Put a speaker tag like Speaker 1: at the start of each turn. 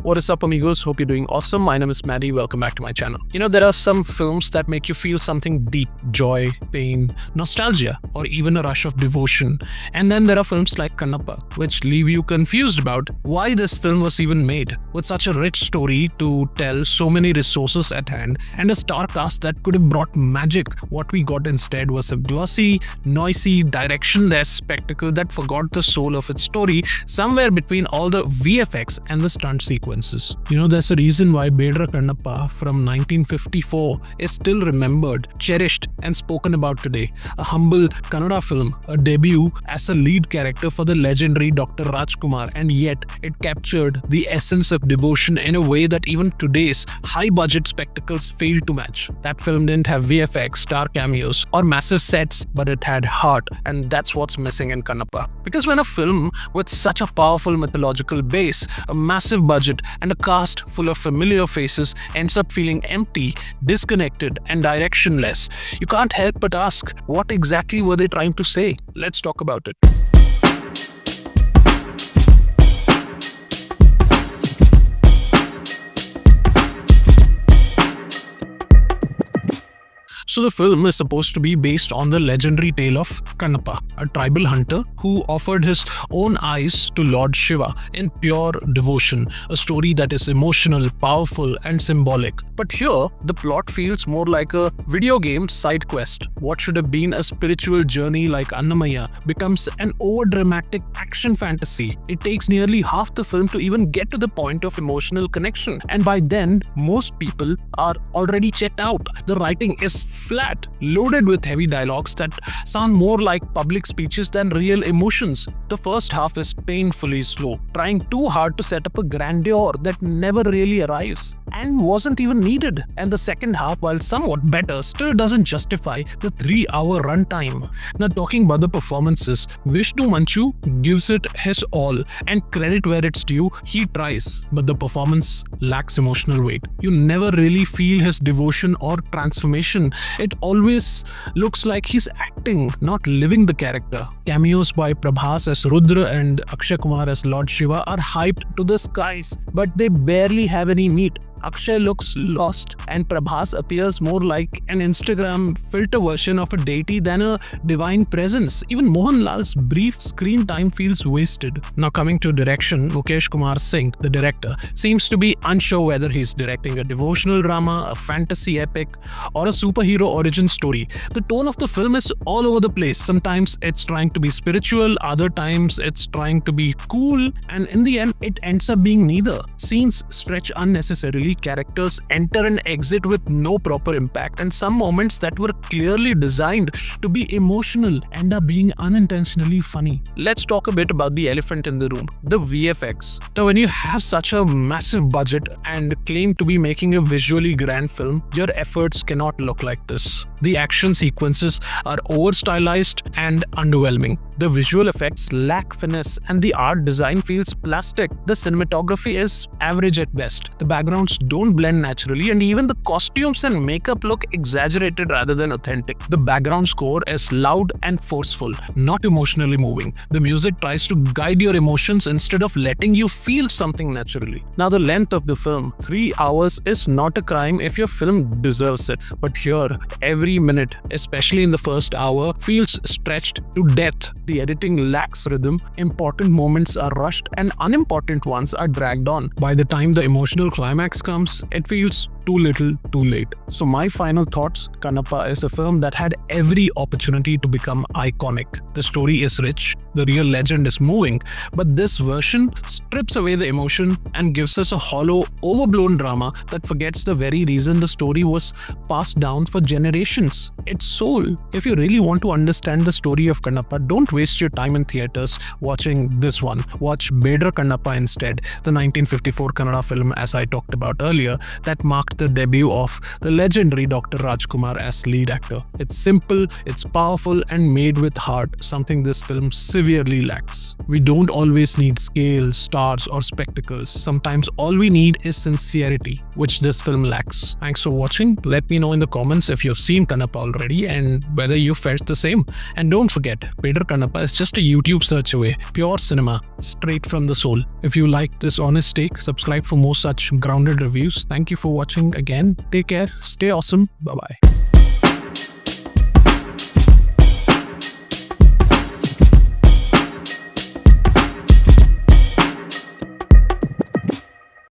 Speaker 1: What is up, amigos? Hope you're doing awesome. My name is Maddie. Welcome back to my channel. There are some films that make you feel something deep, joy, pain, nostalgia, or even a rush of devotion. And then there are films like Kannappa, which leave you confused about why this film was even made. With such a rich story to tell, so many resources at hand, and a star cast that could have brought magic, what we got instead was a glossy, noisy, directionless spectacle that forgot the soul of its story somewhere between all the VFX and the stunt sequences. There's a reason why Bedara Kannappa from 1954 is still remembered, cherished, and spoken about today. A humble Kannada film, a debut as a lead character for the legendary Dr. Rajkumar, and yet it captured the essence of devotion in a way that even today's high-budget spectacles fail to match. That film didn't have VFX, star cameos, or massive sets, but it had heart, and that's what's missing in Kannappa. Because when a film with such a powerful mythological base, a massive budget, and a cast full of familiar faces ends up feeling empty, disconnected, and directionless, you can't help but ask, what exactly were they trying to say? Let's talk about it. So the film is supposed to be based on the legendary tale of Kannappa, a tribal hunter who offered his own eyes to Lord Shiva in pure devotion, a story that is emotional, powerful, and symbolic. But here, the plot feels more like a video game side quest. What should have been a spiritual journey like Annamaya becomes an over-dramatic action fantasy. It takes nearly half the film to even get to the point of emotional connection, and by then, most people are already checked out. The writing is flat, loaded with heavy dialogues that sound more like public speeches than real emotions. The first half is painfully slow, trying too hard to set up a grandeur that never really arrives and wasn't even needed. And the second half, while somewhat better, still doesn't justify the 3-hour runtime. Now, talking about the performances, Vishnu Manchu gives it his all, and credit where it's due, he tries, but the performance lacks emotional weight. You never really feel his devotion or transformation. It always looks like he's acting, not living the character. Cameos by Prabhas as Rudra and Akshay Kumar as Lord Shiva are hyped to the skies, but they barely have any meat. Akshay looks lost, and Prabhas appears more like an Instagram filter version of a deity than a divine presence. Even Mohanlal's brief screen time feels wasted. Now, coming to direction, Mukesh Kumar Singh, the director, seems to be unsure whether he's directing a devotional drama, a fantasy epic, or a superhero origin story. The tone of the film is all over the place. Sometimes it's trying to be spiritual, other times it's trying to be cool, and in the end, it ends up being neither. Scenes stretch unnecessarily, characters enter and exit with no proper impact, and some moments that were clearly designed to be emotional end up being unintentionally funny. Let's talk a bit about the elephant in the room, the VFX. Now, when you have such a massive budget and claim to be making a visually grand film, your efforts cannot look like this. The action sequences are over-stylized and underwhelming. The visual effects lack finesse, and the art design feels plastic. The cinematography is average at best. The backgrounds don't blend naturally, and even the costumes and makeup look exaggerated rather than authentic. The background score is loud and forceful, not emotionally moving. The music tries to guide your emotions instead of letting you feel something naturally. Now, the length of the film, 3 hours, is not a crime if your film deserves it. But here, every minute, especially in the first hour, feels stretched to death. The editing lacks rhythm, important moments are rushed, and unimportant ones are dragged on. By the time the emotional climax comes, it feels too little, too late. So my final thoughts, Kannappa is a film that had every opportunity to become iconic. The story is rich, the real legend is moving, but this version strips away the emotion and gives us a hollow, overblown drama that forgets the very reason the story was passed down for generations. Its soul. If you really want to understand the story of Kannappa, don't waste your time in theaters watching this one. Watch Bedara Kannappa instead, the 1954 Kannada film, as I talked about earlier, that marked mark the debut of the legendary Dr. Rajkumar as lead actor. It's simple, it's powerful, and made with heart, something this film severely lacks. We don't always need scale, stars, or spectacles. Sometimes all we need is sincerity, which this film lacks. Thanks for watching. Let me know in the comments if you've seen Kannappa already and whether you felt the same. And don't forget, Bedara Kannappa is just a YouTube search away. Pure cinema, straight from the soul. If you like this honest take, subscribe for more such grounded reviews. Thank you for watching again. Take care, stay awesome. Bye-bye.